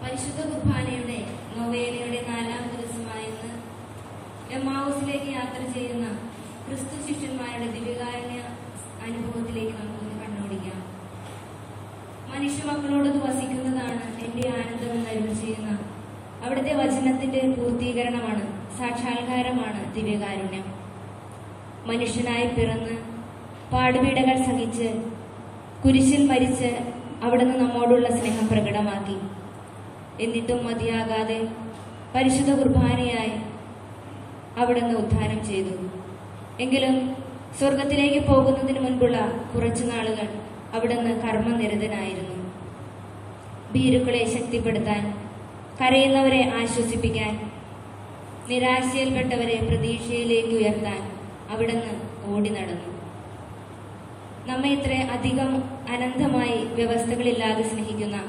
പരിശുദ്ധ കുർബാനയുടെ നൊവേനയുടെ 4-ാം ദിവസമായെന്ന് എമ്മാവൂസിലേക്ക് യാത്ര ചെയ്യുന്ന ക്രിസ്തു ശിഷ്യന്മാരുടെ ദിവ്യകാരുണ്യ അനുഭവത്തിലേക്ക് നമുക്കൊന്ന് കണ്ണോടിക്കാം. മനുഷ്യ മക്കളോടത് വസിക്കുന്നതാണ് എന്റെ ആനന്ദം എന്നരുളി ചെയ്യുന്ന അവിടുത്തെ വചനത്തിന്റെ പൂർത്തീകരണമാണ്, സാക്ഷാത്കാരമാണ് ദിവ്യകാരുണ്യം. മനുഷ്യനായി പിറന്ന് പാടുപീഡകൾ സഹിച്ച് കുരിശിൽ മരിച്ച് അവിടുന്ന് നമ്മോടുള്ള സ്നേഹം പ്രകടമാക്കി. എന്നിട്ടും മതിയാകാതെ പരിശുദ്ധ കുർബാനയായി അവിടുന്ന് ഉദ്ധാനം ചെയ്തു. എങ്കിലും സ്വർഗത്തിലേക്ക് പോകുന്നതിന് മുൻപുള്ള കുറച്ചു നാളുകൾ അവിടുന്ന് കർമ്മനിരതനായിരുന്നു. ഭീരുക്കളെ ശക്തിപ്പെടുത്താൻ, കരയുന്നവരെ ആശ്വസിപ്പിക്കാൻ, നിരാശയിൽപ്പെട്ടവരെ പ്രതീക്ഷയിലേക്ക് ഉയർത്താൻ അവിടുന്ന് ഓടി നടന്നു. നമ്മെ ഇത്ര അധികം അനന്തമായി വ്യവസ്ഥകളില്ലാതെ സ്നേഹിക്കുന്ന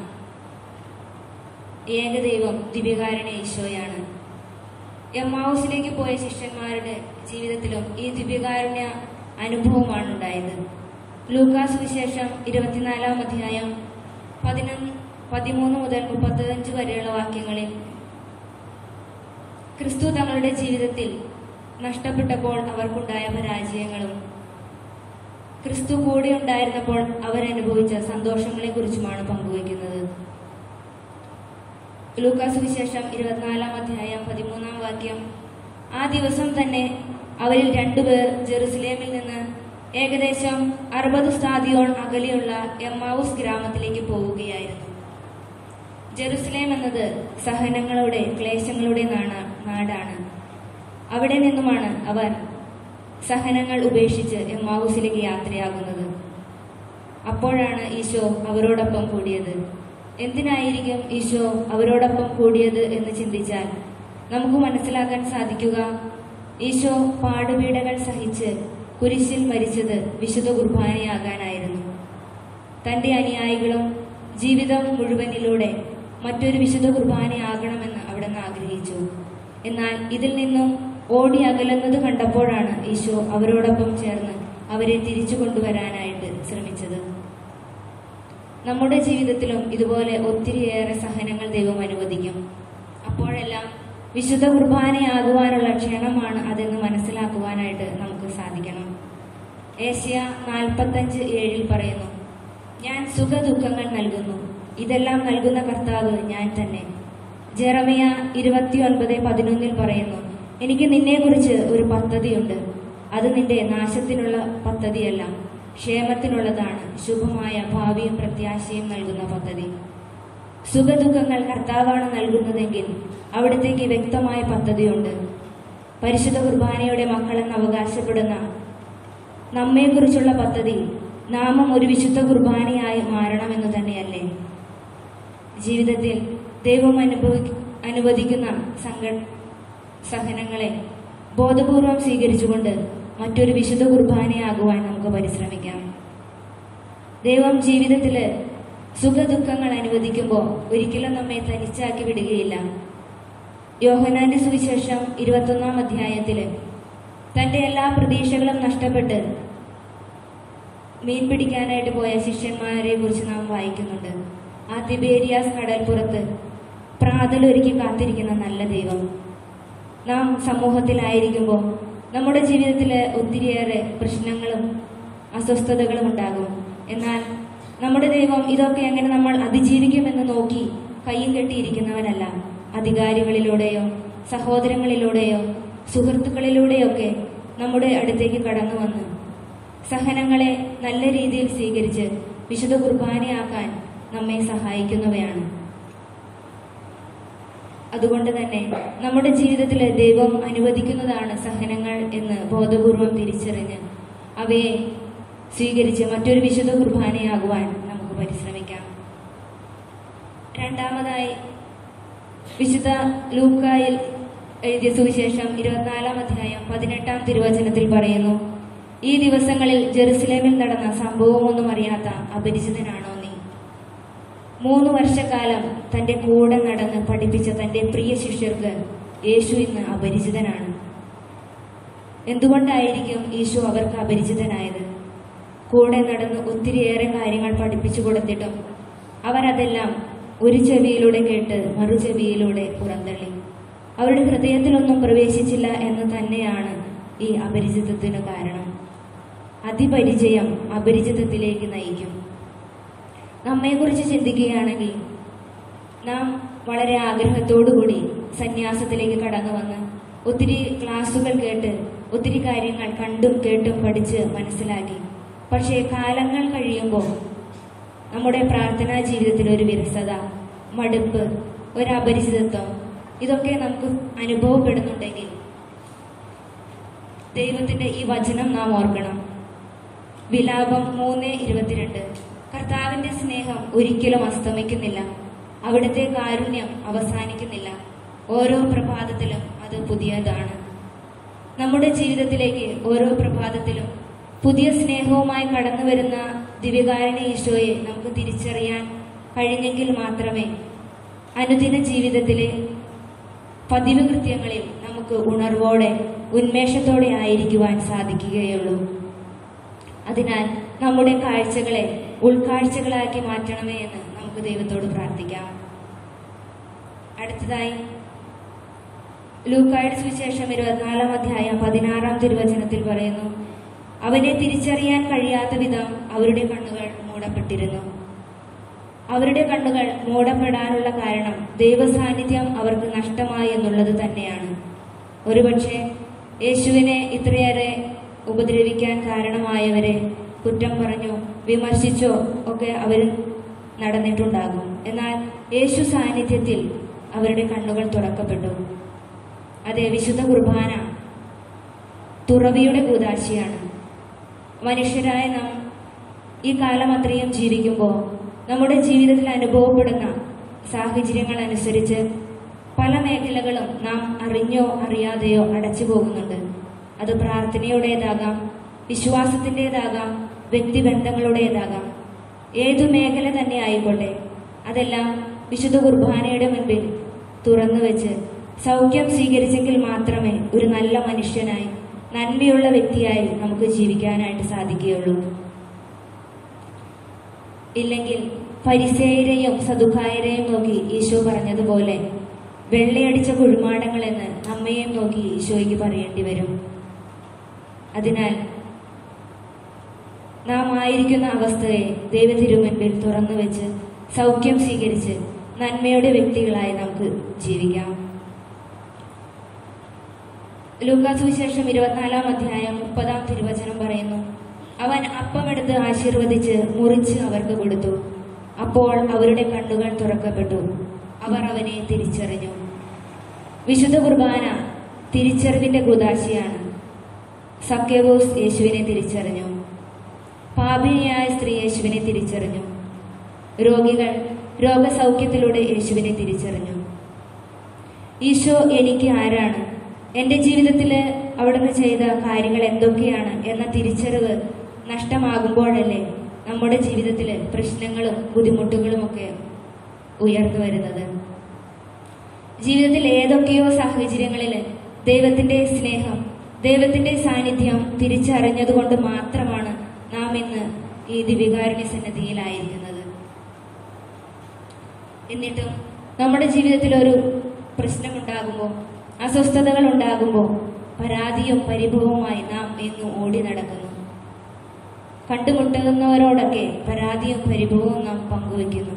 ഏകദൈവം ദിവ്യകാരുണ്യ ഈശോയാണ്. എമ്മാവൂസിലേക്ക് പോയ ശിഷ്യന്മാരുടെ ജീവിതത്തിലും ഈ ദിവ്യകാരുണ്യ അനുഭവമാണ് ഉണ്ടായത്. ലൂക്കാസ് സുവിശേഷം 24-ാം അധ്യായം 13 മുതൽ 35 വരെയുള്ള വാക്യങ്ങളിൽ ക്രിസ്തു തങ്ങളുടെ ജീവിതത്തിൽ നഷ്ടപ്പെട്ടപ്പോൾ അവർക്കുണ്ടായ പരാജയങ്ങളും ക്രിസ്തു കൂടെ ഉണ്ടായിരുന്നപ്പോൾ അവരനുഭവിച്ച സന്തോഷങ്ങളെ കുറിച്ചുമാണ് പങ്കുവയ്ക്കുന്നത്. ലൂക്കാസ് സുവിശേഷം 24-ാം അധ്യായം 13-ാം വാക്യം: ആ ദിവസം തന്നെ അവരിൽ 2 പേർ ജെറുസലേമിൽ നിന്ന് ഏകദേശം 60 സ്താദിയോൺ അകലെയുള്ള എമ്മാവൂസ് ഗ്രാമത്തിലേക്ക് പോവുകയായിരുന്നു. ജെറുസലേം എന്നത് സഹനങ്ങളുടെ, ക്ലേശങ്ങളുടെ നാടാണ്. അവിടെ നിന്നുമാണ് അവർ സഹനങ്ങൾ ഉപേക്ഷിച്ച് എമ്മാവൂസിലേക്ക് യാത്രയാകുന്നത്. അപ്പോഴാണ് ഈശോ അവരോടൊപ്പം കൂടിയത്. എന്തിനായിരിക്കും ഈശോ അവരോടൊപ്പം കൂടിയത് എന്ന് ചിന്തിച്ചാൽ നമുക്ക് മനസ്സിലാക്കാൻ സാധിക്കുക, ഈശോ പാടുപീഡകൾ സഹിച്ച് കുരിശിൽ മരിച്ചത് വിശുദ്ധ കുർബാനയാകാനായിരുന്നു. തന്റെ അനുയായികളും ജീവിതം മുഴുവനിലൂടെ മറ്റൊരു വിശുദ്ധ കുർബാനയാകണമെന്ന് അവിടുന്ന് ആഗ്രഹിച്ചു. എന്നാൽ ഇതിൽ നിന്നും ഓടി അകലുന്നത് കണ്ടപ്പോഴാണ് ഈശോ അവരോടൊപ്പം ചേർന്ന് അവരെ തിരിച്ചു കൊണ്ടുവരാനായിട്ട് ശ്രമിച്ചത്. നമ്മുടെ ജീവിതത്തിലും ഇതുപോലെ ഒത്തിരിയേറെ സഹനങ്ങൾ ദൈവം അനുവദിക്കും. അപ്പോഴെല്ലാം വിശുദ്ധ കുർബാനയാകുവാനുള്ള ക്ഷണമാണ് അതെന്ന് മനസ്സിലാക്കുവാനായിട്ട് നമുക്ക് സാധിക്കണം. ഏശയ്യാ 45:7 പറയുന്നു, ഞാൻ സുഖദുഃഖങ്ങൾ നൽകുന്നു, ഇതെല്ലാം നൽകുന്ന കർത്താവ് ഞാൻ തന്നെ. ജെറമിയ 29:11 പറയുന്നു, എനിക്ക് നിന്നെക്കുറിച്ച് ഒരു പദ്ധതിയുണ്ട്, അത് നിന്റെ നാശത്തിനുള്ള പദ്ധതിയല്ല, ക്ഷേമത്തിനുള്ളതാണ്, ശുഭമായ ഭാവിയും പ്രത്യാശയും നൽകുന്ന പദ്ധതി. സുഖദുഃഖങ്ങൾ കർത്താവാണ് നൽകുന്നതെങ്കിൽ അവിടത്തേക്ക് വ്യക്തമായ പദ്ധതിയുണ്ട്. പരിശുദ്ധ കുർബാനയുടെ മക്കളെന്ന് അവകാശപ്പെടുന്ന നമ്മെക്കുറിച്ചുള്ള പദ്ധതി നാമം ഒരു വിശുദ്ധ കുർബാനയായി മാറണമെന്ന് തന്നെയല്ലേ? ജീവിതത്തിൽ ദൈവം അനുവദിക്കുന്ന സഹനങ്ങളെ ബോധപൂർവം സ്വീകരിച്ചുകൊണ്ട് മറ്റൊരു വിശുദ്ധ കുർബാനയാകുവാൻ നമുക്ക് പരിശ്രമിക്കാം. ദൈവം ജീവിതത്തില് സുഖദുഃഖങ്ങൾ അനുവദിക്കുമ്പോൾ ഒരിക്കലും നമ്മെ തനിച്ചാക്കി വിടുകയില്ല. യോഹന്നാന്റെ സുവിശേഷം 21-ാം അധ്യായത്തില് തന്റെ എല്ലാ പ്രതീക്ഷകളും നഷ്ടപ്പെട്ട് മീൻ പിടിക്കാനായിട്ട് പോയ ശിഷ്യന്മാരെ കുറിച്ച് നാം വായിക്കുന്നുണ്ട്. ആ തിബേരിയാസ് കടൽപ്പുറത്ത് പ്രാതലൊരുക്കി കാത്തിരിക്കുന്ന നല്ല ദൈവം. നാം സമൂഹത്തിലായിരിക്കുമ്പോൾ നമ്മുടെ ജീവിതത്തിൽ ഒത്തിരിയേറെ പ്രശ്നങ്ങളും അസ്വസ്ഥതകളും ഉണ്ടാകും. എന്നാൽ നമ്മുടെ ദൈവം ഇതൊക്കെ എങ്ങനെ നമ്മൾ അതിജീവിക്കുമെന്ന് നോക്കി കയ്യും കെട്ടിയിരിക്കുന്നവനല്ല. അധികാരികളിലൂടെയോ സഹോദരങ്ങളിലൂടെയോ സുഹൃത്തുക്കളിലൂടെയൊക്കെ നമ്മുടെ അടുത്തേക്ക് കടന്നു വന്ന് സഹനങ്ങളെ നല്ല രീതിയിൽ സ്വീകരിച്ച് വിശുദ്ധ കുർബാനയാക്കാൻ നമ്മെ സഹായിക്കുന്നവയാണ്. അതുകൊണ്ട് തന്നെ നമ്മുടെ ജീവിതത്തിൽ ദൈവം അനുവദിക്കുന്നതാണ് സഹനങ്ങൾ എന്ന് ബോധപൂർവം തിരിച്ചറിഞ്ഞ് അവയെ സ്വീകരിച്ച് മറ്റൊരു വിശുദ്ധ കുർബാനയാകുവാൻ നമുക്ക് പരിശ്രമിക്കാം. രണ്ടാമതായി വിശുദ്ധ ലൂക്കായിൽ എഴുതിയ സുവിശേഷം 24-ാം അധ്യായം 18-ാം തിരുവചനത്തിൽ പറയുന്നു, ഈ ദിവസങ്ങളിൽ ജെറുസലേമിൽ നടന്ന സംഭവമൊന്നും അറിയാത്ത അപരിചിതനാണോ നീ? 3 വർഷക്കാലം തന്റെ കൂടെ നടന്ന് പഠിപ്പിച്ച തന്റെ പ്രിയ ശിഷ്യർക്ക് യേശു ഇന്ന് അപരിചിതനാണ്. എന്തുകൊണ്ടായിരിക്കും യേശു അവർക്ക് അപരിചിതനായത്? കൂടെ നടന്ന് ഒത്തിരിയേറെ കാര്യങ്ങൾ പഠിപ്പിച്ചു കൊടുത്തിട്ടും അവരതെല്ലാം ഒരു ചെവിയിലൂടെ കേട്ട് മറു ചെവിയിലൂടെ പുറന്തള്ളി. അവരുടെ ഹൃദയത്തിലൊന്നും പ്രവേശിച്ചില്ല എന്ന് തന്നെയാണ് ഈ അപരിചിതത്തിന് കാരണം. അതിപരിചയം അപരിചിതത്തിലേക്ക് നയിക്കും. നമ്മെക്കുറിച്ച് ചിന്തിക്കുകയാണെങ്കിൽ നാം വളരെ ആഗ്രഹത്തോടുകൂടി സന്യാസത്തിലേക്ക് കടന്നു വന്ന് ഒത്തിരി ക്ലാസുകൾ കേട്ട് ഒത്തിരി കാര്യങ്ങൾ കണ്ടും കേട്ടും പഠിച്ച് മനസ്സിലാക്കി. പക്ഷേ കാലങ്ങൾ കഴിയുമ്പോൾ നമ്മുടെ പ്രാർത്ഥനാ ജീവിതത്തിൽ ഒരു വിരസത, മടുപ്പ്, ഒരു അപരിചിതത്വം ഇതൊക്കെ നമുക്ക് അനുഭവപ്പെടുന്നുണ്ടെങ്കിൽ ദൈവത്തിന്റെ ഈ വചനം നാം ഓർക്കണം. വിലാപം 3:22 കർത്താവിന്റെ സ്നേഹം ഒരിക്കലും അസ്തമിക്കുന്നില്ല, അവിടുത്തെ കാരുണ്യം അവസാനിക്കുന്നില്ല, ഓരോ പ്രഭാതത്തിലും അത് പുതിയതാണ്. നമ്മുടെ ജീവിതത്തിലേക്ക് ഓരോ പ്രഭാതത്തിലും പുതിയ സ്നേഹവുമായി കടന്നു വരുന്ന ദിവ്യകാരുണ്യ ഈശോയെ നമുക്ക് തിരിച്ചറിയാൻ കഴിഞ്ഞെങ്കിൽ മാത്രമേ അനുദിന ജീവിതത്തിലെ പതിവ് കൃത്യങ്ങളിൽ നമുക്ക് ഉണർവോടെ ഉന്മേഷത്തോടെ ആയിരിക്കുവാൻ സാധിക്കുകയുള്ളൂ. അതിനാൽ നമ്മുടെ കാഴ്ചകളെ ഉൾക്കാഴ്ചകളാക്കി മാറ്റണമേ എന്ന് നമുക്ക് ദൈവത്തോട് പ്രാർത്ഥിക്കാം. അടുത്തതായി ലൂക്കായുടെ സുവിശേഷം 24-ാം അധ്യായം 16-ാം തിരുവചനത്തിൽ പറയുന്നു, അവനെ തിരിച്ചറിയാൻ കഴിയാത്ത വിധം അവരുടെ കണ്ണുകൾ മൂടപ്പെട്ടിരുന്നു. അവരുടെ കണ്ണുകൾ മൂടപ്പെടാനുള്ള കാരണം ദൈവസാന്നിധ്യം അവർക്ക് നഷ്ടമായി എന്നുള്ളത് തന്നെയാണ്. ഒരുപക്ഷെ യേശുവിനെ ഇത്രയേറെ ഉപദ്രവിക്കാൻ കാരണമായവരെ കുറ്റം പറഞ്ഞോ വിമർശിച്ചോ ഒക്കെ അവർ നടന്നിട്ടുണ്ടാകും. എന്നാൽ യേശു സാന്നിധ്യത്തിൽ അവരുടെ കണ്ണുകൾ തുറക്കപ്പെട്ടു. അതെ, വിശുദ്ധ കുർബാന തുറവിയുടെ കൂദാശയാണ്. മനുഷ്യരായ നാം ഈ കാലം അത്രയും ജീവിക്കുമ്പോൾ നമ്മുടെ ജീവിതത്തിൽ അനുഭവപ്പെടുന്ന സാഹചര്യങ്ങൾ അനുസരിച്ച് പല മേഖലകളും നാം അറിഞ്ഞോ അറിയാതെയോ അടച്ചു പോകുന്നുണ്ട്. അത് പ്രാർത്ഥനയുടേതാകാം, വിശ്വാസത്തിൻ്റെതാകാം, വ്യക്തിബന്ധങ്ങളുടേതാകാം. ഏതു മേഖല തന്നെ ആയിക്കോട്ടെ, അതെല്ലാം വിശുദ്ധ കുർബാനയുടെ മുൻപിൽ തുറന്നു വെച്ച് സൗഖ്യം സ്വീകരിച്ചെങ്കിൽ മാത്രമേ ഒരു നല്ല മനുഷ്യനായി, നന്മയുള്ള വ്യക്തിയായി നമുക്ക് ജീവിക്കാനായിട്ട് സാധിക്കുകയുള്ളൂ. ഇല്ലെങ്കിൽ ഫരിസേയരെയും സദുക്കായരെയും നോക്കി ഈശോ പറഞ്ഞതുപോലെ വെള്ളയടിച്ച കുഴിമാടങ്ങളെന്ന് നമ്മയെയും നോക്കി ഈശോയ്ക്ക് പറയേണ്ടി വരും. അതിനാൽ നാം ആയിരിക്കുന്ന അവസ്ഥയെ ദൈവത്തിരുമുൻപിൽ തുറന്നു വെച്ച് സൗഖ്യം സ്വീകരിച്ച് നന്മയുടെ വ്യക്തികളായി നമുക്ക് ജീവിക്കാം. ലൂക്കാ സുവിശേഷം 24-ാം അധ്യായം 30-ാം തിരുവചനം പറയുന്നു, അവൻ അപ്പമെടുത്ത് ആശീർവദിച്ച് മുറിച്ച് അവർക്ക് കൊടുത്തു. അപ്പോൾ അവരുടെ കണ്ണുകൾ തുറക്കപ്പെട്ടു, അവർ അവനെ തിരിച്ചറിഞ്ഞു. വിശുദ്ധ കുർബാന തിരിച്ചറിവിന്റെ കൂദാശയാണ്. സക്കേവൂസ് യേശുവിനെ തിരിച്ചറിഞ്ഞു. പാപിനിയായ സ്ത്രീ യേശുവിനെ തിരിച്ചറിഞ്ഞു. രോഗികൾ രോഗസൗഖ്യത്തിലൂടെ യേശുവിനെ തിരിച്ചറിഞ്ഞു. ഈശോ എനിക്ക് ആരാണ്, എൻ്റെ ജീവിതത്തിൽ അവിടുന്ന് ചെയ്ത കാര്യങ്ങൾ എന്തൊക്കെയാണ് എന്ന തിരിച്ചറിവ് നഷ്ടമാകുമ്പോഴല്ലേ നമ്മുടെ ജീവിതത്തിൽ പ്രശ്നങ്ങളും ബുദ്ധിമുട്ടുകളുമൊക്കെ ഉയർന്നു വരുന്നത്. ജീവിതത്തിൽ ഏതൊക്കെയോ സാഹചര്യങ്ങളിൽ ദൈവത്തിന്റെ സ്നേഹം, ദൈവത്തിന്റെ സാന്നിധ്യം തിരിച്ചറിഞ്ഞതുകൊണ്ട് മാത്രമാണ് നാം ഇന്ന് ഈ ദിവ്യകാരുണ്യ സന്നിധിയിലായിരിക്കുന്നത്. എന്നിട്ടും നമ്മുടെ ജീവിതത്തിൽ ഒരു പ്രശ്നമുണ്ടാകുമ്പോൾ, അസ്വസ്ഥതകൾ ഉണ്ടാകുമ്പോൾ പരാതിയും പരിഭവവുമായി നാം ഇന്ന് ഓടി നടക്കുന്നു. കണ്ടുമുട്ടുന്നവരോടൊക്കെ പരാതിയും പരിഭവവും നാം പങ്കുവെക്കുന്നു.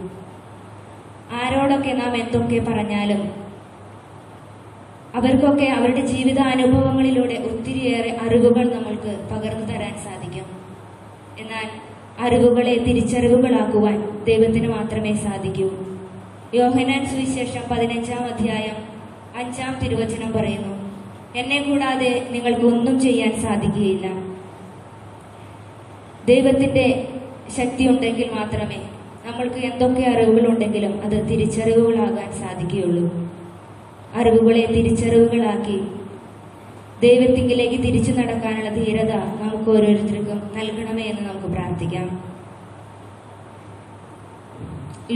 ആരോടൊക്കെ നാം എന്തൊക്കെ പറഞ്ഞാലും അവർക്കൊക്കെ അവരുടെ ജീവിതാനുഭവങ്ങളിലൂടെ ഒത്തിരിയേറെ അറിവുകൾ നമ്മൾക്ക് പകർന്നു തരാൻ സാധിക്കും. എന്നാൽ അറിവുകളെ തിരിച്ചറിവുകളാക്കുവാൻ ദൈവത്തിന് മാത്രമേ സാധിക്കൂ. യോഹന്നാൻ സുവിശേഷം 15-ാം അധ്യായം 5-ാം തിരുവചനം പറയുന്നു, എന്നെ കൂടാതെ നിങ്ങൾക്ക് ഒന്നും ചെയ്യാൻ സാധിക്കുകയില്ല. ദൈവത്തിന്റെ ശക്തി ഉണ്ടെങ്കിൽ മാത്രമേ നമ്മൾക്ക് എന്തൊക്കെ അറിവുകളുണ്ടെങ്കിലും അത് തിരിച്ചറിവുകളാകാൻ സാധിക്കുകയുള്ളൂ. അറിവുകളെ തിരിച്ചറിവുകളാക്കി ദൈവത്തിങ്കിലേക്ക് തിരിച്ചു നടക്കാനുള്ള ധീരത നമുക്ക് ഓരോരുത്തർക്കും നൽകണമേ എന്ന് നമുക്ക് പ്രാർത്ഥിക്കാം.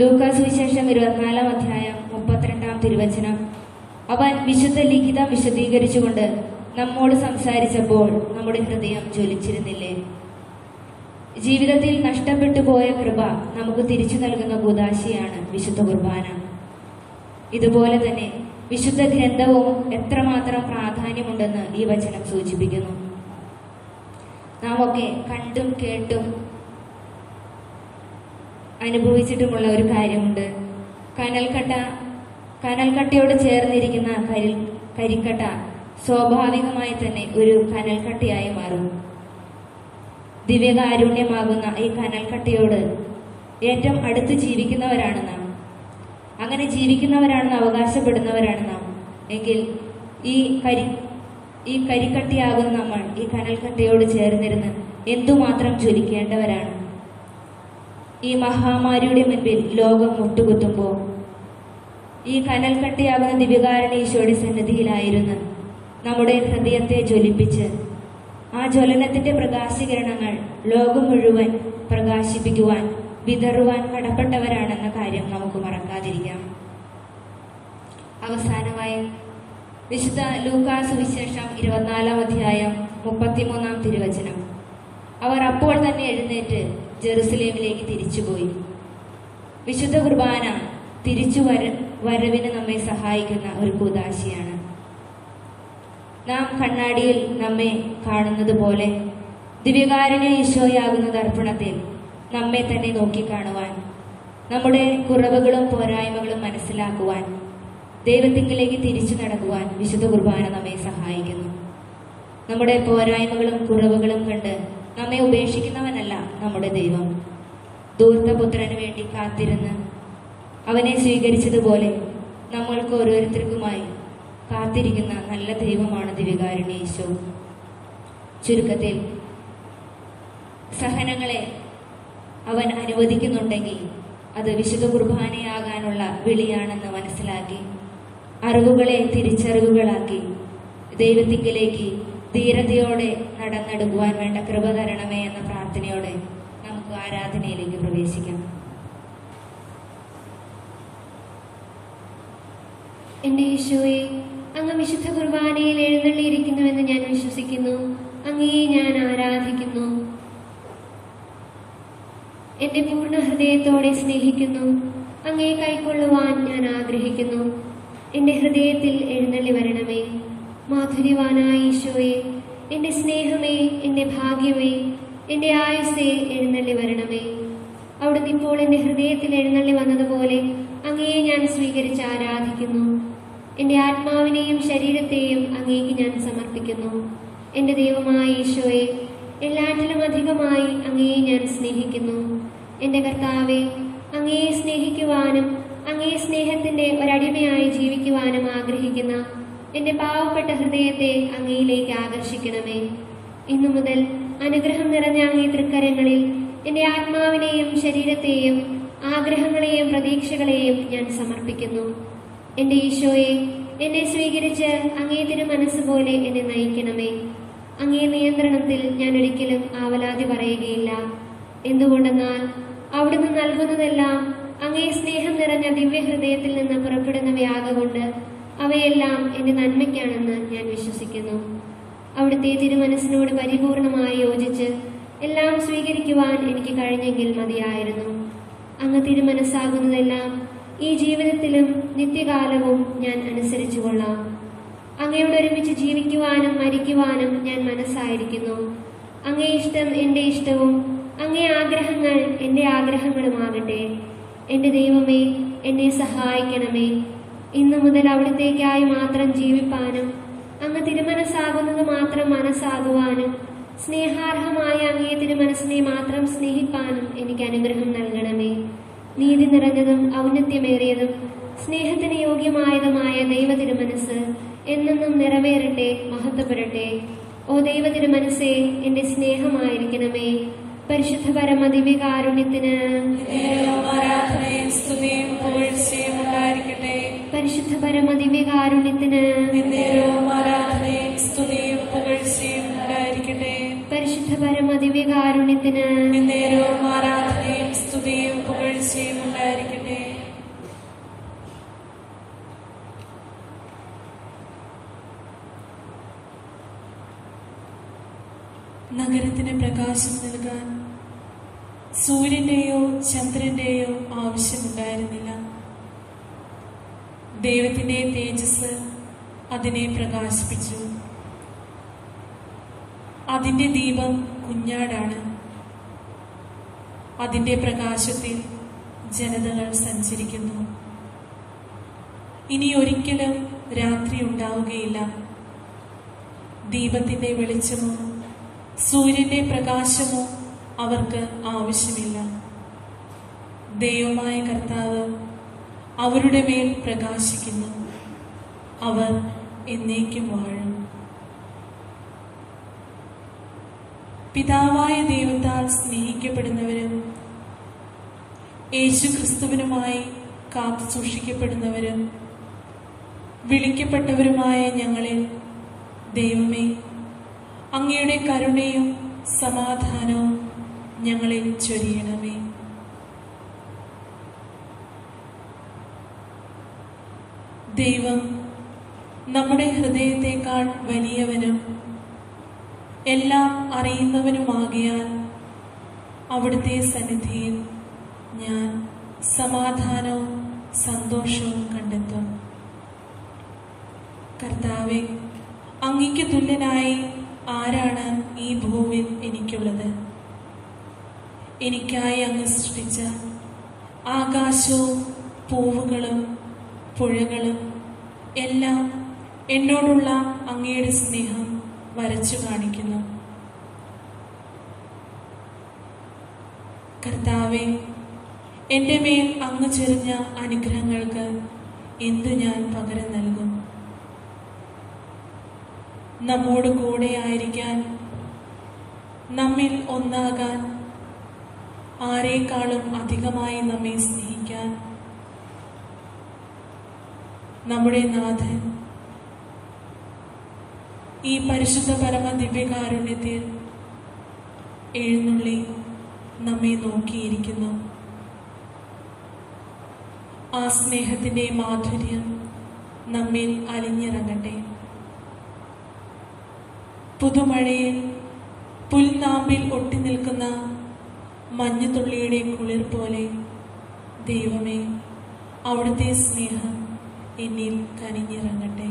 ലൂക്കാ സുവിശേഷം 24-ാം അധ്യായം 32-ാം തിരുവചനം, അവൻ വിശുദ്ധ ലിഖിതം വിശദീകരിച്ചുകൊണ്ട് നമ്മോട് സംസാരിച്ചപ്പോൾ നമ്മുടെ ഹൃദയം ജ്വലിച്ചിരുന്നില്ലേ? ജീവിതത്തിൽ നഷ്ടപ്പെട്ടു പോയ കൃപ നമുക്ക് തിരിച്ചു നൽകുന്ന കൂദാശയാണ് വിശുദ്ധ കുർബാന. ഇതുപോലെ തന്നെ വിശുദ്ധ ഗ്രന്ഥവും എത്രമാത്രം പ്രാധാന്യമുണ്ടെന്ന് ഈ വചനം സൂചിപ്പിക്കുന്നു. നാം ഒക്കെ കണ്ടും കേട്ടും അനുഭവിച്ചിട്ടുമുള്ള ഒരു കാര്യമുണ്ട്. കനൽക്കട്ടയോട് ചേർന്നിരിക്കുന്ന കരിക്കട്ട സ്വാഭാവികമായി തന്നെ ഒരു കനൽക്കട്ടയായി മാറും. ദിവ്യകാരുണ്യമാകുന്ന ഈ കനൽക്കട്ടയോട് ഏറ്റവും അടുത്ത് ജീവിക്കുന്നവരാണ് നാം. അങ്ങനെ ജീവിക്കുന്നവരാണെന്ന് അവകാശപ്പെടുന്നവരാണ് നാം. എങ്കിൽ ഈ കരിക്കട്ടയാകുന്ന നമ്മൾ ഈ കനൽക്കട്ടയോട് ചേർന്നിരുന്ന് എന്തുമാത്രം ജ്വലിക്കേണ്ടവരാണ്. ഈ മഹാമാരിയുടെ മുൻപിൽ ലോകം മുട്ടുകുത്തുമ്പോൾ ഈ കനൽക്കട്ടയാകുന്ന ദിവ്യകാരുണ്യ ഈശോയുടെ സന്നിധിയിലായിരുന്നു നമ്മുടെ ഹൃദയത്തെ ജ്വലിപ്പിച്ച് ആ ജ്വലനത്തിന്റെ പ്രകാശകിരണങ്ങൾ ലോകം മുഴുവൻ പ്രകാശിപ്പിക്കുവാൻ, വിതറുവാൻ കടപ്പെട്ടവരാണെന്ന കാര്യം നമുക്ക് മറക്കാതിരിക്കാം. അവസാനമായി വിശുദ്ധ ലൂക്കാ സുവിശേഷം 24-ാം അധ്യായം 33-ാം തിരുവചനം, അവർ അപ്പോൾ തന്നെ എഴുന്നേറ്റ് ജെറുസലേമിലേക്ക് തിരിച്ചുപോയി. വിശുദ്ധ കുർബാന തിരിച്ചു വരവിന് നമ്മെ സഹായിക്കുന്ന ഒരു കൂദാശയാണ്. നാം കണ്ണാടിയിൽ നമ്മെ കാണുന്നത് പോലെ ദിവ്യകാരുണ്യ ഈശോയാകുന്ന ദർപ്പണത്തിൽ നമ്മെ തന്നെ നോക്കിക്കാണുവാൻ, നമ്മുടെ കുറവുകളും പോരായ്മകളും മനസ്സിലാക്കുവാൻ, ദൈവത്തിങ്കിലേക്ക് തിരിച്ചു നടക്കുവാൻ വിശുദ്ധ കുർബാന നമ്മെ സഹായിക്കുന്നു. നമ്മുടെ പോരായ്മകളും കുറവുകളും കണ്ട് നമ്മെ ഉപേക്ഷിക്കുന്നവനല്ല നമ്മുടെ ദൈവം. ധൂർത്തപുത്രന് വേണ്ടി കാത്തിരുന്ന് അവനെ സ്വീകരിച്ചതുപോലെ നമ്മൾക്ക് ഓരോരുത്തർക്കുമായി കാത്തിരിക്കുന്ന നല്ല ദൈവമാണ് ദിവ്യകാരുണ്യ ഈശോ. ചുരുക്കത്തിൽ, സഹനങ്ങളെ അവൻ അനുവദിക്കുന്നുണ്ടെങ്കിൽ അത് വിശുദ്ധ കുർബാനയാകാനുള്ള വിളിയാണെന്ന് മനസ്സിലാക്കി, അറിവുകളെ തിരിച്ചറിവുകളാക്കി ദൈവത്തിങ്കിലേക്ക് ധീരതയോടെ നടന്നെടുക്കുവാൻ വേണ്ട കൃപ തരണമേ എന്ന പ്രാർത്ഥനയോടെ നമുക്ക് ആരാധനയിലേക്ക് പ്രവേശിക്കാം. എൻ്റെ ഈശോയെ, അങ്ങ് വിശുദ്ധ കുർബാനയിൽ എഴുന്നള്ളിയിരിക്കുന്നുവെന്ന് ഞാൻ വിശ്വസിക്കുന്നു. അങ്ങയെ ഞാൻ ആരാധിക്കുന്നു. എന്റെ പൂർണ്ണ ഹൃദയത്തോടെ സ്നേഹിക്കുന്നു. അങ്ങയെ കൈക്കൊള്ളുവാൻ ഞാൻ ആഗ്രഹിക്കുന്നു. എന്റെ ഹൃദയത്തിൽ എഴുന്നള്ളി വരണമേ. മാധുര്യവാനായ ഈശോയെ, എന്റെ സ്നേഹമേ, എന്റെ ഭാഗ്യമേ, എന്റെ ആയുസ്സേ, എഴുന്നള്ളി വരണമേ. അവിടുന്ന് ഇപ്പോൾ എന്റെ ഹൃദയത്തിൽ എഴുന്നള്ളി വന്നതുപോലെ അങ്ങയെ ഞാൻ സ്വീകരിച്ച് ആരാധിക്കുന്നു. എന്റെ ആത്മാവിനെയും ശരീരത്തെയും അങ്ങേക്ക് ഞാൻ സമർപ്പിക്കുന്നു. എന്റെ ദൈവമായ ഈശോയെ, എല്ലാറ്റിലും അധികമായി അങ്ങയെ ഞാൻ സ്നേഹിക്കുന്നു. എന്റെ കർത്താവെ, അങ്ങയെ സ്നേഹിക്കുവാനും അങ്ങയെ സ്നേഹത്തിന്റെ ഒരടിമയായി ജീവിക്കുവാനും ആഗ്രഹിക്കുന്ന എന്റെ പാവപ്പെട്ട ഹൃദയത്തെ അങ്ങയിലേക്ക് ആകർഷിക്കണമേ. ഇന്നു മുതൽ അനുഗ്രഹം നിറഞ്ഞ അങ്ങേ തൃക്കരങ്ങളിൽ എന്റെ ആത്മാവിനെയും ശരീരത്തെയും ആഗ്രഹങ്ങളെയും പ്രതീക്ഷകളെയും ഞാൻ സമർപ്പിക്കുന്നു. എന്റെ ഈശോയെ, എന്നെ സ്വീകരിച്ച് അങ്ങേ തിരുമനസ്സുപോലെ എന്നെ നയിക്കണമേ. അങ്ങേ നിയന്ത്രണത്തിൽ ഞാൻ ഒരിക്കലും ആവലാതി പറയുകയില്ല. എന്തുകൊണ്ടെന്നാൽ അവിടുന്ന് നൽകുന്നതെല്ലാം അങ്ങേ സ്നേഹം നിറഞ്ഞ ദിവ്യഹൃദയത്തിൽ നിന്ന് പുറപ്പെടുന്നവയാകൊണ്ട് അവയെല്ലാം എന്റെ നന്മയ്ക്കാണെന്ന് ഞാൻ വിശ്വസിക്കുന്നു. അവിടുത്തെ തിരുമനസ്സിനോട് പരിപൂർണമായി യോജിച്ച് എല്ലാം സ്വീകരിക്കുവാൻ എനിക്ക് കഴിഞ്ഞെങ്കിൽ മതിയായിരുന്നു. അങ്ങ് തിരുമനസ്സാകുന്നതെല്ലാം ഈ ജീവിതത്തിലും നിത്യകാലവും ഞാൻ അനുസരിച്ചു കൊള്ളാം. അങ്ങയോടൊരുമിച്ച് ജീവിക്കുവാനും മരിക്കുവാനും ഞാൻ മനസ്സായിരിക്കുന്നു. അങ്ങേ ഇഷ്ടം എന്റെ ഇഷ്ടവും അങ്ങേ ആഗ്രഹങ്ങൾ എന്റെ ആഗ്രഹങ്ങളുമാകട്ടെ. എന്റെ ദൈവമേ, എന്നെ സഹായിക്കണമേ. ഇന്നു മുതൽ അവിടത്തേക്കായി മാത്രം ജീവിപ്പാനും അങ്ങ് തിരുമനസ്സാകുന്നത് മാത്രം മനസ്സാകുവാനും സ്നേഹാർഹമായ അങ്ങേ തിരുമനസ്സിനെ മാത്രം സ്നേഹിപ്പാനും എനിക്ക് അനുഗ്രഹം നൽകണമേ. നീതി നിറഞ്ഞതും ഔന്നത്യമേറിയതും സ്നേഹത്തിന് യോഗ്യമായതുമായ ദൈവ തിരുമനസ് എന്നെന്നും നിറവേറട്ടെ, മഹത്വപ്പെടട്ടെ. ഓ ദൈവ തിരുമനസ്സേ, എന്റെ സ്നേഹമായിരിക്കണമേ. പരിശുദ്ധ പരമ ദിവ്യകാരുണ്യത്തിന് പരിശുദ്ധ പരമ ദിവ്യകാരുണ്യത്തിന് പരിശുദ്ധ പരമ ദിവ്യകാരുണ്യത്തിന് നഗരത്തിന് പ്രകാശം നൽകാൻ സൂര്യന്റെയോ ചന്ദ്രന്റെയോ ആവശ്യമുണ്ടായിരുന്നില്ല. ദൈവത്തിന്റെ തേജസ് അതിനെ പ്രകാശിപ്പിച്ചു. അതിന്റെ ദീപം കുഞ്ഞാടാണ്. അതിന്റെ പ്രകാശത്തിൽ ജനതകൾ സഞ്ചരിക്കുന്നു. ഇനി ഒരിക്കലും രാത്രി ഉണ്ടാവുകയില്ല. ദീപത്തിന്റെ വെളിച്ചമോ സൂര്യന്റെ പ്രകാശമോ അവർക്ക് ആവശ്യമില്ല. ദൈവമായ കർത്താവ് അവരുടെ മേൽ പ്രകാശിക്കുന്നു. അവർ എന്നേക്കും വാഴും. പിതാവായ ദൈവത്താൽ സ്നേഹിക്കപ്പെടുന്നവരും യേശു ക്രിസ്തുവിനുമായി കാത്തു സൂക്ഷിക്കപ്പെടുന്നവരും വിളിക്കപ്പെട്ടവരുമായ ഞങ്ങളിൽ ദൈവമേ, അങ്ങയുടെ കരുണയും സമാധാനവും ഞങ്ങളിൽ ചൊരിയണമേ. ദൈവം നമ്മുടെ ഹൃദയത്തെക്കാൾ വലിയവനും എല്ലാം അറിയുന്നവനുമാകിയാൽ അവിടുത്തെ സന്നിധിയിൽ ഞാൻ സമാധാനവും സന്തോഷവും കണ്ടെത്തും. കർത്താവേ, അങ്ങയ്ക്ക് തുല്യനായി ആരാണ് ഈ ഭൂമിയിൽ എനിക്കുള്ളത്? എനിക്കായി അങ്ങ് സൃഷ്ടിച്ച ആകാശവും പൂവുകളും പുഴകളും എല്ലാം എന്നോടുള്ള അങ്ങയുടെ സ്നേഹം വരച്ചു കാണിക്കുന്നു. കർത്താവേ, എന്റെ മേൽ അങ്ങ് ചൊരിഞ്ഞ അനുഗ്രഹങ്ങൾക്ക് എന്തു ഞാൻ പകരം നൽകും? നമ്മോട് കൂടെയായിരിക്കാൻ, നമ്മിൽ ഒന്നാകാൻ, ആരെക്കാളും അധികമായി നമ്മെ സ്നേഹിക്കാൻ നമ്മുടെ നാഥൻ ഈ പരിശുദ്ധ പരമ ദിവ്യകാരുണ്യത്തിൽ എഴുന്നള്ളി നമ്മെ നോക്കിയിരിക്കുന്നു. ആ സ്നേഹത്തിന്റെ മാധുര്യം നമ്മിൽ അലിഞ്ഞിറങ്ങട്ടെ. പുതുമഴയിൽ പുൽനാമ്പിൽ ഒട്ടിനിൽക്കുന്ന മഞ്ഞുതുള്ളിയുടെ കുളിർ പോലെ ദൈവമേ, അവിടുത്തെ സ്നേഹം എന്നിൽ കനിഞ്ഞിറങ്ങട്ടെ.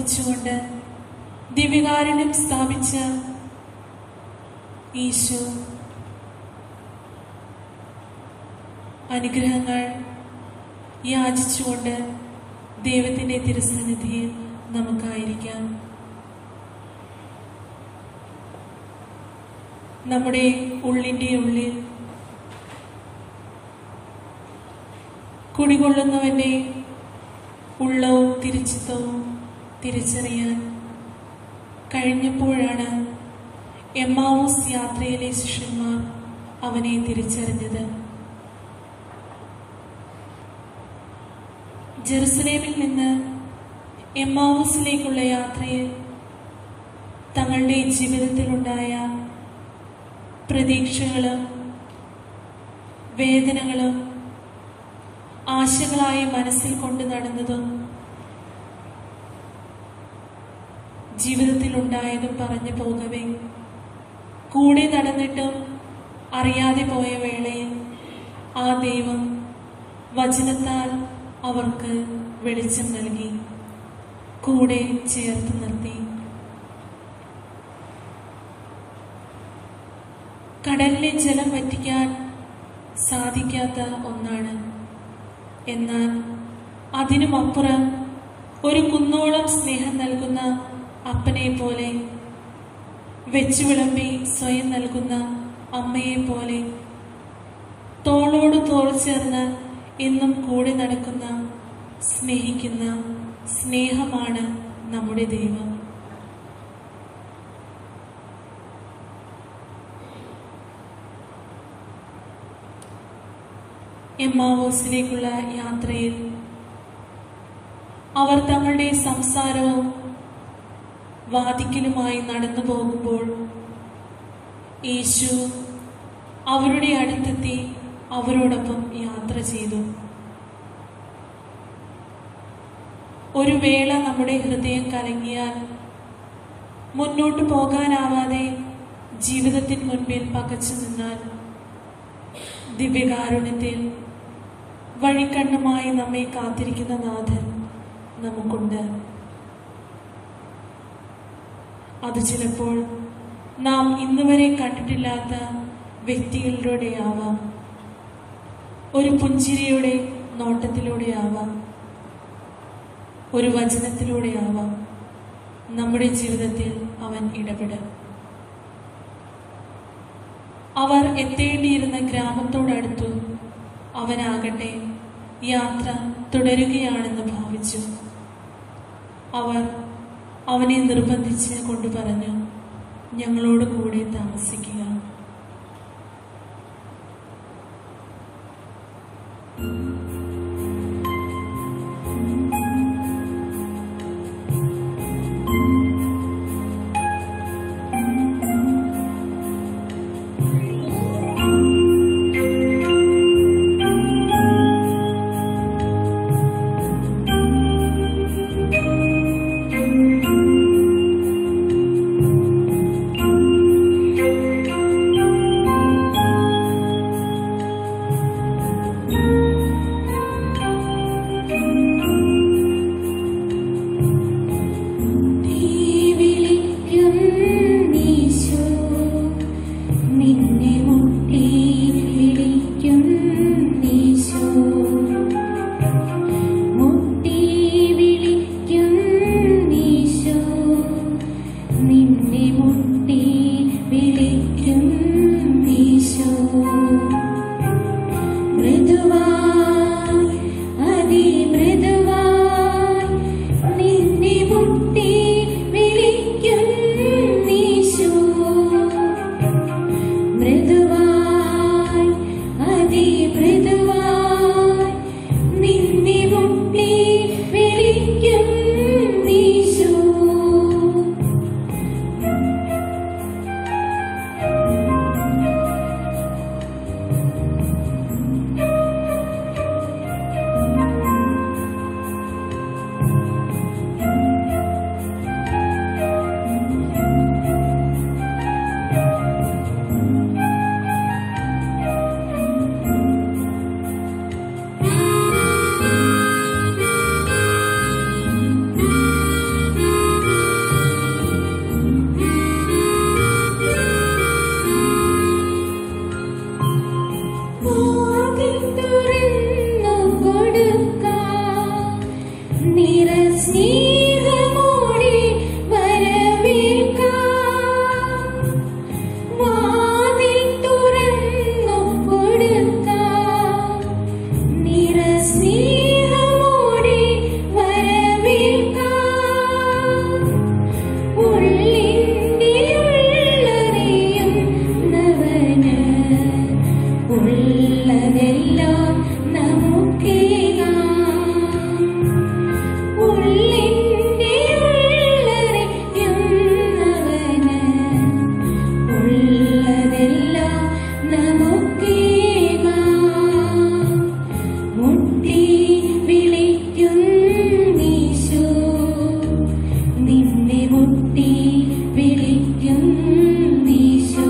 വസിച്ചുകൊണ്ട് ദിവ്യകാരുണ്യം സ്ഥാപിച്ച ഈശോ അനുഗ്രഹങ്ങൾ യാചിച്ചുകൊണ്ട് ദൈവത്തിന്റെ തിരുസന്നിധിയിൽ നമുക്കായിരിക്കാം. നമ്മുടെ ഉള്ളിന്റെ ഉള്ളിൽ കുടികൊള്ളുന്നവന്റെ ഉള്ളവും തിരുച്ചിത്തവും തിരിച്ചറിയാൻ കഴിഞ്ഞപ്പോഴാണ് എമ്മാവൂസ് യാത്രയിലെ ശിഷ്യന്മാർ അവനെ തിരിച്ചറിഞ്ഞത്. ജെറുസലേമിൽ നിന്ന് എമ്മാവൂസിലേക്കുള്ള യാത്രയിൽ തങ്ങളുടെ ജീവിതത്തിലുണ്ടായ പ്രതീക്ഷകളും വേദനകളും ആശകളായി മനസ്സിൽ കൊണ്ട് നടന്നതും ജീവിതത്തിലുണ്ടായതും പറഞ്ഞു പോകവേ കൂടെ നടന്നിട്ടും അറിയാതെ പോയ വേളയിൽ ആ ദൈവം വചനത്താൽ അവർക്ക് വെളിച്ചം നൽകി, കൂടെ ചേർത്ത് നിർത്തി. കടലിലെ ജലം വറ്റിക്കാൻ സാധിക്കാത്ത ഒന്നാണ്. എന്നാൽ അതിനുമപ്പുറം ഒരു കുന്നോളം സ്നേഹം നൽകുന്ന അപ്പനെ പോലെ, വെച്ചു വിളമ്പി സ്വയം നൽകുന്ന അമ്മയെ പോലെ, തോളോട് തോൾ ചേർന്ന് എന്നും കൂടെ നടക്കുന്ന സ്നേഹിക്കുന്ന സ്നേഹമാണ് നമ്മുടെ ദൈവം. എമ്മാവൂസിലേക്കുള്ള യാത്രയിൽ അവർ തങ്ങളുടെ സംസാരവും വാദിക്കലുമായി നടന്നു പോകുമ്പോൾ യേശു അവരുടെ അടുത്തെത്തി അവരോടൊപ്പം യാത്ര ചെയ്തു. ഒരു വേള നമ്മുടെ ഹൃദയം കലങ്ങിയാൽ മുന്നോട്ട് പോകാനാവാതെ ജീവിതത്തിന് മുൻപിൽ പകച്ചു നിന്നാൽ ദിവ്യകാരുണ്യത്തിൽ വഴിക്കണ്ണുമായി നമ്മെ കാത്തിരിക്കുന്ന നാഥൻ നമുക്കുണ്ട്. അത് ചിലപ്പോൾ നാം ഇന്നുവരെ കണ്ടിട്ടില്ലാത്ത വ്യക്തികളിലൂടെ ആവാം, ഒരു പുഞ്ചിരിയുടെ നോട്ടത്തിലൂടെ ആവാം, ഒരു വചനത്തിലൂടെ ആവാം. നമ്മുടെ ജീവിതത്തിൽ അവൻ ഇടപെടും. അവർ എത്തേണ്ടിയിരുന്ന ഗ്രാമത്തോടടുത്തു. അവനാകട്ടെ യാത്ര തുടരുകയാണെന്ന് ഭാവിച്ചു. അവർ അവനെ നിർബന്ധിച്ച് കൊണ്ടു പറഞ്ഞു, ഞങ്ങളോട് കൂടെ താമസിക്കുക. നിന്നെ മുട്ടി വിളിക്കും ഈശോ.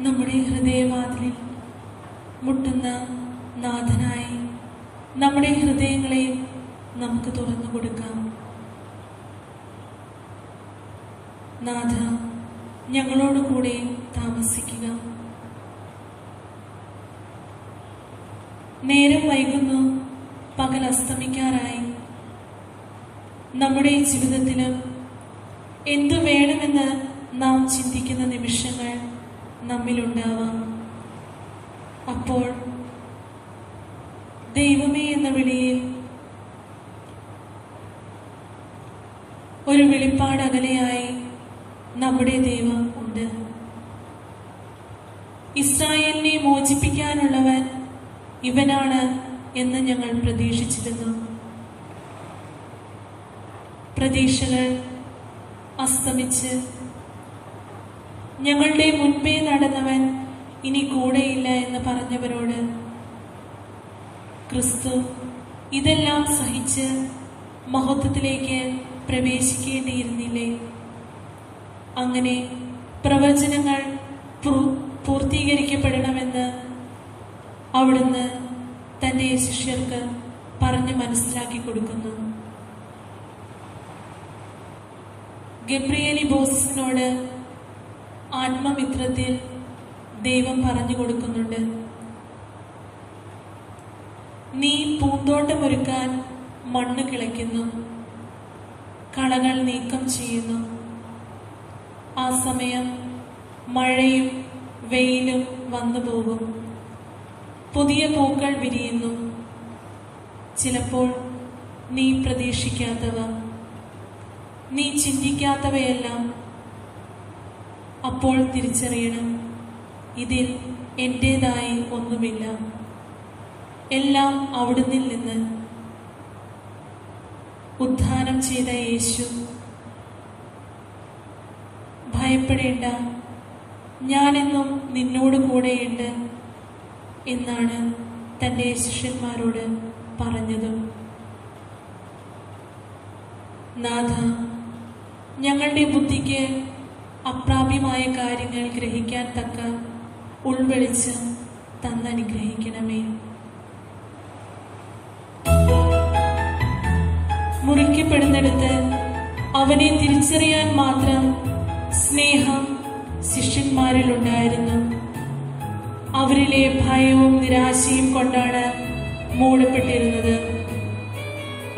നമ്മുടെ ഹൃദയവാതിലിൽ മുട്ടുന്ന നാഥനായി നമ്മുടെ ഹൃദയങ്ങളെയും നമുക്ക് തുറന്നു കൊടുക്കാം. നാഥ, ഞങ്ങളോട് കൂടെ താമസിക്കുക. നേരം വൈകുന്നു, പകൽ അസ്തമിക്കാറായി. നമ്മുടെ ജീവിതത്തിലും എന്തു വേണമെന്ന് നാം ചിന്തിക്കുന്ന നിമിഷങ്ങൾ നമ്മിലുണ്ടാവാം. അപ്പോൾ ദൈവമേ എന്ന വിളിയിൽ ഒരു വെളിപ്പാട് അകലെയായി നമ്മുടെ ദൈവം ഉണ്ട്. ഇസ്രായേലിനെ മോചിപ്പിക്കാനുള്ളവൻ ഇവനാണ് എന്ന് ഞങ്ങൾ പ്രതീക്ഷിച്ചിരുന്നു. പ്രതീക്ഷകൾ അസ്തമിച്ച് ഞങ്ങളുടെ മുൻപേ നടന്നവൻ ഇനി കൂടെയില്ല എന്ന് പറഞ്ഞവരോട് ക്രിസ്തു ഇതെല്ലാം സഹിച്ച് മഹത്വത്തിലേക്ക് പ്രവേശിക്കേണ്ടിയിരുന്നില്ലേ? അങ്ങനെ പ്രവചനങ്ങൾ പൂർത്തീകരിക്കപ്പെടണമെന്ന് അവിടുന്ന് തന്റെ ശിഷ്യർക്ക് പറഞ്ഞു മനസ്സിലാക്കി കൊടുക്കുന്നു. ഗബ്രിയേലി ബോസിനോട് ആത്മമിത്രത്തിൽ ദൈവം പറഞ്ഞു കൊടുക്കുന്നുണ്ട്. നീ പൂന്തോട്ടമൊരുക്കാൻ മണ്ണ് കിളയ്ക്കുന്നു, കളകൾ നീക്കം ചെയ്യുന്നു. ആ സമയം മഴയും വെയിലും വന്നു പോകും, പുതിയ പൂക്കൾ വിരിയുന്നു. ചിലപ്പോൾ നീ പ്രതീക്ഷിക്കാത്തവ, നീ ചിന്തിക്കാത്തവയെല്ലാം. അപ്പോൾ തിരിച്ചറിയണം, ഇതിൽ എന്റേതായി ഒന്നുമില്ല, എല്ലാം അവിടുന്നിൽ നിന്ന്. ഉദ്ധാനം ചെയ്ത യേശു, ഭയപ്പെടേണ്ട, ഞാനെന്നും നിന്നോട് കൂടെയുണ്ട് എന്നാണ് തന്റെ ശിഷ്യന്മാരോട് പറഞ്ഞതും. നാഥ, ഞങ്ങളുടെ ബുദ്ധിക്ക് അപ്രാപ്യമായ കാര്യങ്ങൾ ഗ്രഹിക്കാൻ തക്ക ഉൾവെളിച്ചം തന്നനുഗ്രഹിക്കണമേ. മുറിക്കപ്പെടുന്നിടത്ത് അവനെ തിരിച്ചറിയാൻ മാത്രം സ്നേഹം ശിഷ്യന്മാരിൽ ഉണ്ടായിരുന്നു. അവരിലെ ഭയവും നിരാശയും കൊണ്ടാണ് മൂടപ്പെട്ടിരുന്നത്.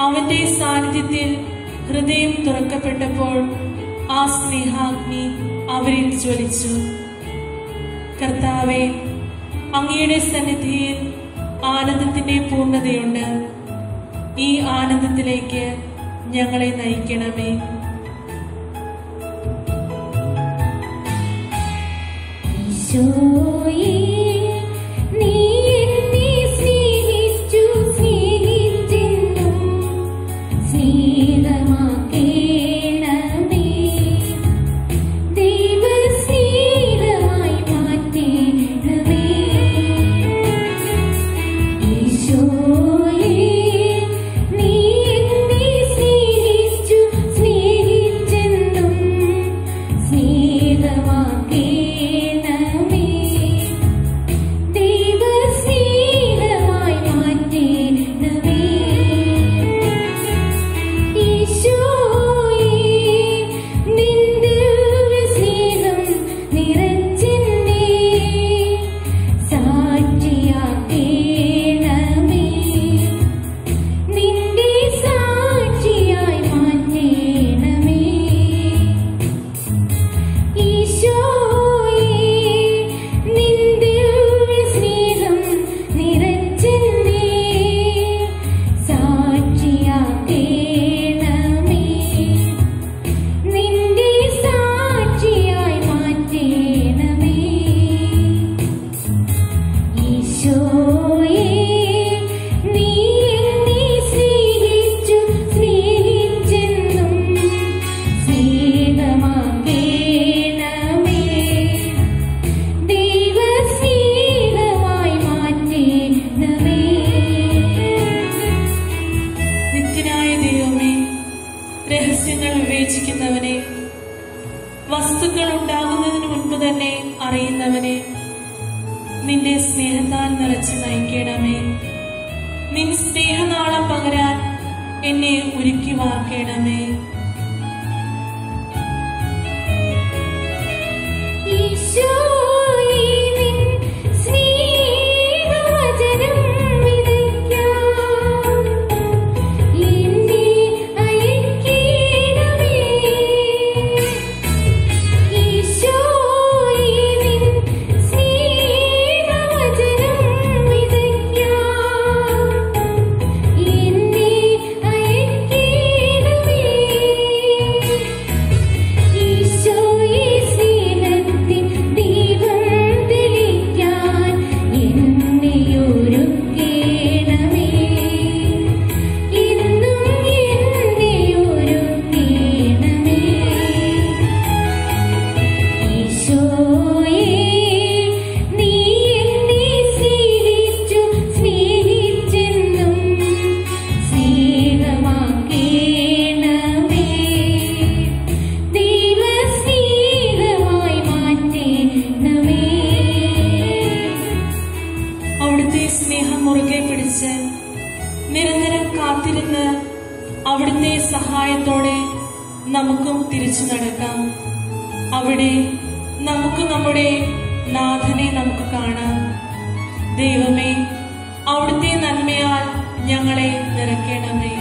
അവന്റെ സാന്നിധ്യത്തിൽ ഹൃദയം തുറക്കപ്പെട്ടപ്പോൾ ആ സ്നേഹാഗ്നി അവരിൽ ജ്വലിച്ചു. കർത്താവേ, അങ്ങയുടെ സന്നിധിയിൽ ആനന്ദത്തിന്റെ പൂർണ്ണതയുണ്ട്. ഈ ആനന്ദത്തിലേക്ക് ഞങ്ങളെ നയിക്കണമേ. ഈശോയേ, നീ എന്നെ സ്നേഹിച്ചു, സ്നേഹിച്ചെന്നും സ്നേഹമാക്കേണമേ. ദൈവസ്നേഹമായി മാറ്റേണമേ. ഈശോയേ, നീ എന്നെ സ്നേഹിച്ചു, സ്നേഹിച്ചെന്നും സ്നേഹമാക്കേണമേ. രഹസ്യങ്ങൾ വിവേചിക്കുന്നവനെ, വസ്തുക്കൾ ഉണ്ടാകുന്നതിന് മുൻപ് തന്നെ അറിയുന്നവനെ, നിന്റെ സ്നേഹത്താൽ നിറച്ച് നയിക്കണമേ. നിൻ സ്നേഹനാളം പകരാൻ എന്നെ ഒരുക്കി വാർക്കണമേ. നിരന്തരം കാത്തിരുന്ന് അവിടുത്തെ സഹായത്തോടെ നമുക്കും തിരിച്ചു നടക്കാം. അവിടെ നമുക്ക് നമ്മുടെ നാഥനെ നമുക്ക് കാണാം. ദൈവമേ, അവിടുത്തെ നന്മയാൽ ഞങ്ങളെ നിറയ്ക്കണമേ.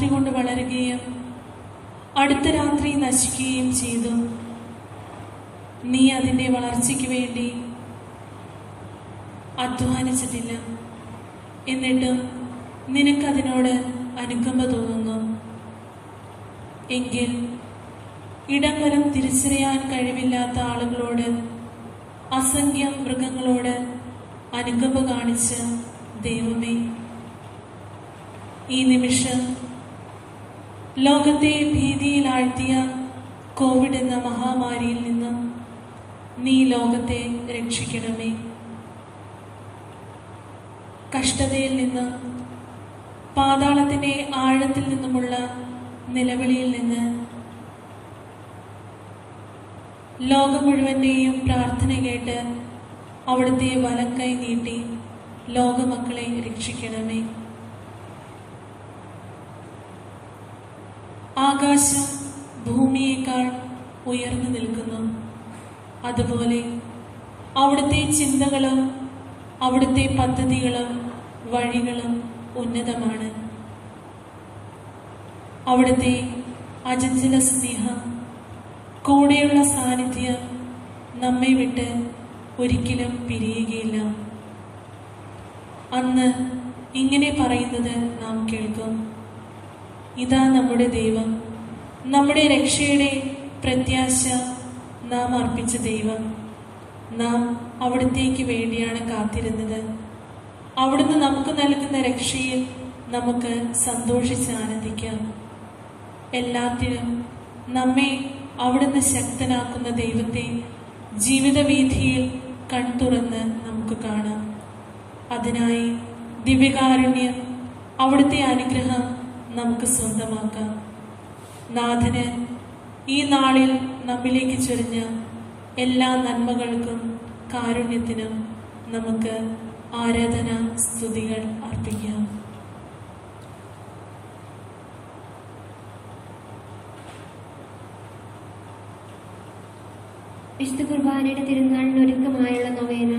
രാത്രി കൊണ്ട് വളരുകയും അടുത്ത രാത്രി നശിക്കുകയും ചെയ്തു. നീ അതിൻ്റെ വളർച്ചയ്ക്ക് വേണ്ടി അധ്വാനിച്ചിട്ടില്ല, എന്നിട്ടും നിനക്കതിനോട് അനുകമ്പ തോന്നുന്നു. എങ്കിൽ ഇടം വലം തിരിച്ചറിയാൻ കഴിവില്ലാത്ത ആളുകളോട്, അസംഖ്യം മൃഗങ്ങളോട് അനുകമ്പ കാണിച്ച ദൈവമേ, ഈ നിമിഷം ലോകത്തെ ഭീതിയിലാഴ്ത്തിയ കോവിഡ് എന്ന മഹാമാരിയിൽ നിന്നും നീ ലോകത്തെ രക്ഷിക്കണമേ. കഷ്ടതയിൽ നിന്നും, പാതാളത്തിന്റെ ആഴത്തിൽ നിന്നുമുള്ള നിലവിളിയിൽ നിന്ന് ലോകം മുഴുവന്റെയും പ്രാർത്ഥന കേട്ട് അവിടുത്തെ വലം കൈ നീട്ടി ലോകമക്കളെ രക്ഷിക്കണമേ. ആകാശം ഭൂമിയേക്കാൾ ഉയർന്നു നിൽക്കുന്നു, അതുപോലെ അവിടുത്തെ ചിന്തകളും അവിടുത്തെ പദ്ധതികളും വഴികളും ഉന്നതമാണ്. അവിടുത്തെ അചഞ്ചല സ്നേഹം, കൂടെയുള്ള സാന്നിധ്യം നമ്മെ വിട്ട് ഒരിക്കലും പിരിയുകയില്ല. അന്ന് ഇങ്ങനെ പറയുന്നത് നാം കേൾക്കും: ഇതാ നമ്മുടെ ദൈവം, നമ്മുടെ രക്ഷയുടെ പ്രത്യാശ നാം അർപ്പിച്ച ദൈവം. നാം അവിടത്തേക്ക് വേണ്ടിയാണ് കാത്തിരുന്നത്. അവിടുന്ന് നമുക്ക് നൽകുന്ന രക്ഷയിൽ നമുക്ക് സന്തോഷിച്ച് ആനന്ദിക്കാം. എല്ലാത്തിനും നമ്മെ അവിടുന്ന് ശക്തനാക്കുന്ന ദൈവത്തെ ജീവിതവീഥിയിൽ കൺതുറന്ന് നമുക്ക് കാണാം. അതിനായി ദിവ്യകാരുണ്യം, അവിടുത്തെ അനുഗ്രഹം നമുക്ക് സ്വന്തമാക്കാം. നാഥന് ഈ നാളിൽ നമ്മിലേക്ക് ചൊരിഞ്ഞ എല്ലാ നന്മകൾക്കും കാരുണ്യത്തിനും നമുക്ക് ആരാധന സ്തുതികൾ അർപ്പിക്കാം. വിശുദ്ധ കുർബാനയുടെ തിരുനാളിന് ഒരുക്കമായുള്ള നൊവേന.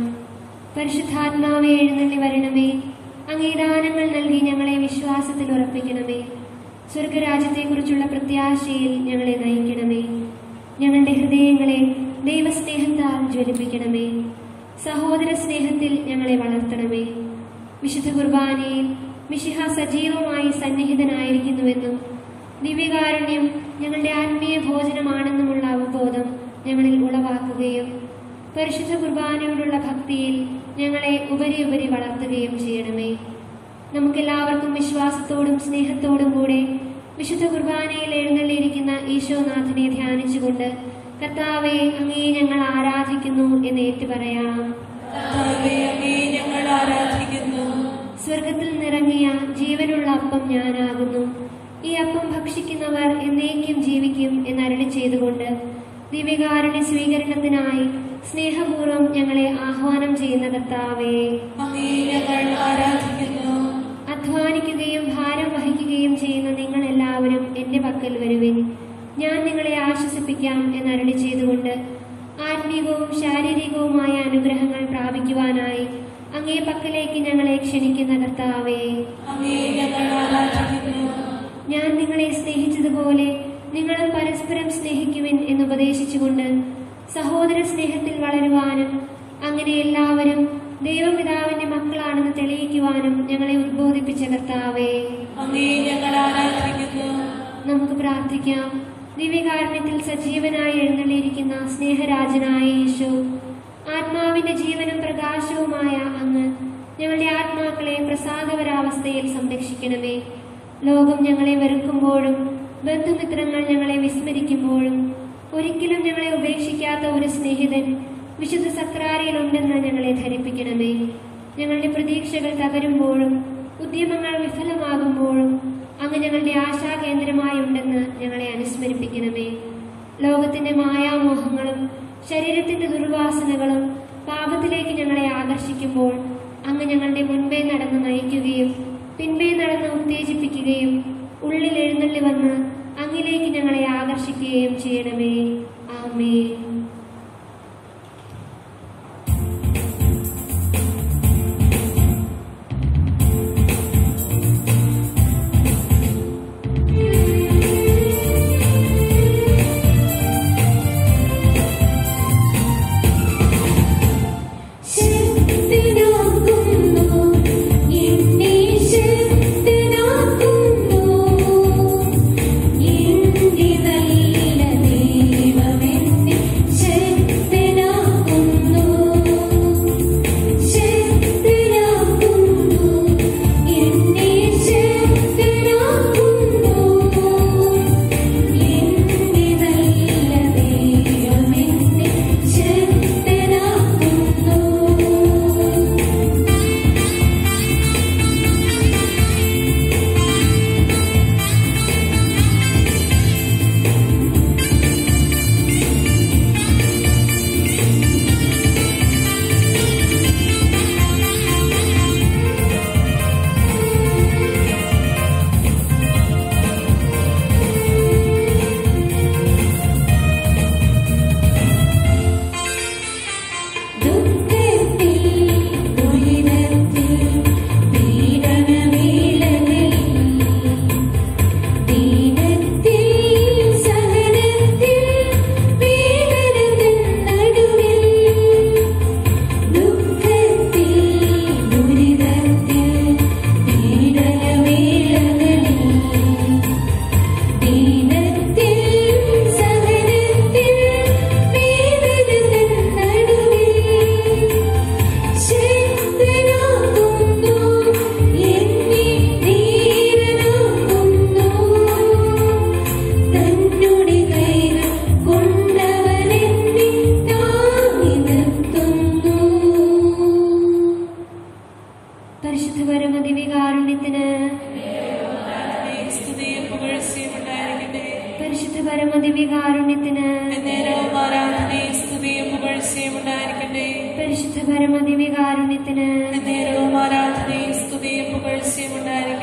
പരിശുദ്ധാത്മാവെ എഴുന്നള്ളി വരണമേ, അങ്ങേ ദാനങ്ങൾ നൽകി ഞങ്ങളെ വിശ്വാസത്തിൽ ഉറപ്പിക്കണമേ. സ്വർഗരാജ്യത്തെക്കുറിച്ചുള്ള പ്രത്യാശയിൽ ഞങ്ങളെ നയിക്കണമേ. ഞങ്ങളുടെ ഹൃദയങ്ങളെ ദൈവസ്നേഹത്താൽ ജ്വലിപ്പിക്കണമേ. സഹോദര സ്നേഹത്തിൽ ഞങ്ങളെ വളർത്തണമേ. വിശുദ്ധ കുർബാനയിൽ മിശിഹ സജീവമായി സന്നിഹിതനായിരിക്കുന്നുവെന്നും ദിവ്യകാരുണ്യം ഞങ്ങളുടെ ആത്മീയ ഭോജനമാണെന്നുമുള്ള അവബോധം ഞങ്ങളിൽ ഉളവാക്കുകയും പരിശുദ്ധ കുർബാനയോടുള്ള ഭക്തിയിൽ ഞങ്ങളെ ഉപരി വളർത്തുകയും ചെയ്യണമേ. നമുക്കെല്ലാവർക്കും വിശ്വാസത്തോടും സ്നേഹത്തോടും കൂടെ വിശുദ്ധ കുർബാനയിൽ എഴുന്നള്ളിയിരിക്കുന്ന ഈശോനാഥനെ ധ്യാനിച്ചുകൊണ്ട് കർത്താവെ, അങ്ങേ ഞങ്ങൾ ആരാധിക്കുന്നു എന്ന് ഏറ്റുപറയാം. സ്വർഗത്തിൽ നിറങ്ങിയ ജീവനുള്ള അപ്പം ഞാനാകുന്നു. ഈ അപ്പം ഭക്ഷിക്കുന്നവർ എന്നേക്കും ജീവിക്കും എന്നരുളി ചെയ്തുകൊണ്ട് ദിവ്യകാരുണ്യ സ്വീകരണത്തിനായി സ്നേഹപൂർവ്വം ഞങ്ങളെ ആഹ്വാനം ചെയ്യുന്ന കർത്താവേ, അധ്വാനിക്കുകയും ഭാരം വഹിക്കുകയും ചെയ്യുന്ന നിങ്ങൾ എല്ലാവരും എന്റെ പക്കൽ വരുവിൻ, ഞാൻ നിങ്ങളെ ആശ്വസിപ്പിക്കാം എന്നരുളി ചെയ്തുകൊണ്ട് ആത്മീകവും ശാരീരികവുമായ അനുഗ്രഹങ്ങൾ പ്രാപിക്കുവാനായി അങ്ങേ പക്കലേക്ക് ഞങ്ങളെ ക്ഷണിക്കുന്ന കർത്താവേ, ഞാൻ നിങ്ങളെ സ്നേഹിച്ചതുപോലെ നിങ്ങളും പരസ്പരം സ്നേഹിക്കുവിൻ എന്നുപദേശിച്ചുകൊണ്ട് സഹോദര സ്നേഹത്തിൽ വളരുവാനും അങ്ങനെ എല്ലാവരും ദൈവപിതാവിന്റെ മക്കളാണെന്ന് തെളിയിക്കുവാനും ഞങ്ങളെ ഉദ്ബോധിപ്പിച്ച കർത്താവേ, നമുക്ക് പ്രാർത്ഥിക്കാം. ദിവ്യകാരുണ്യത്തിൽ സജീവനായി എഴുന്നള്ളിയിരിക്കുന്ന സ്നേഹരാജനായ യേശു, ആത്മാവിന്റെ ജീവനും പ്രകാശവുമായ അങ്ങ് ഞങ്ങളുടെ ആത്മാക്കളെ പ്രസാദപരാവസ്ഥയിൽ സംരക്ഷിക്കണമേ. ലോകം ഞങ്ങളെ വെറുക്കുമ്പോഴും ബന്ധുമിത്രങ്ങൾ ഞങ്ങളെ വിസ്മരിക്കുമ്പോഴും ഒരിക്കലും ഞങ്ങളെ ഉപേക്ഷിക്കാത്ത ഒരു സ്നേഹിതൻ വിശുദ്ധ സക്രാരിയിലുണ്ടെന്ന് ഞങ്ങളെ ധരിപ്പിക്കണമേ. ഞങ്ങളുടെ പ്രതീക്ഷകൾ തകരുമ്പോഴും ഉദ്യമങ്ങൾ വിഫലമാകുമ്പോഴും അങ്ങ് ഞങ്ങളുടെ ആശാകേന്ദ്രമായി ഉണ്ടെന്ന് ഞങ്ങളെ അനുസ്മരിപ്പിക്കണമേ. ലോകത്തിന്റെ മായാമോഹങ്ങളും ശരീരത്തിന്റെ ദുർവാസനകളും പാപത്തിലേക്ക് ഞങ്ങളെ ആകർഷിക്കുമ്പോൾ അങ്ങ് ഞങ്ങളുടെ മുൻപേ നടന്ന് നയിക്കുകയും പിൻപേ നടന്ന് ഉത്തേജിപ്പിക്കുകയും ഉള്ളിൽ എഴുന്നള്ളി വന്ന് അങ്ങിലേക്ക് ഞങ്ങളെ ആകർഷിക്കുകയും ചെയ്യണമേ. ആമേൻ. പരമദിവ്യകാരുണ്യത്തിന് എന്നേരവും ആരാധനയും സ്തുതിയും പുകഴ്ചയും ഉണ്ടായിരിക്കട്ടെ. പരിശുദ്ധ പരമദിവ്യകാരുണ്യത്തിന് എന്നേരവും ആരാധനയും സ്തുതിയും പുകഴ്ചയും ഉണ്ടായിരിക്കട്ടെ.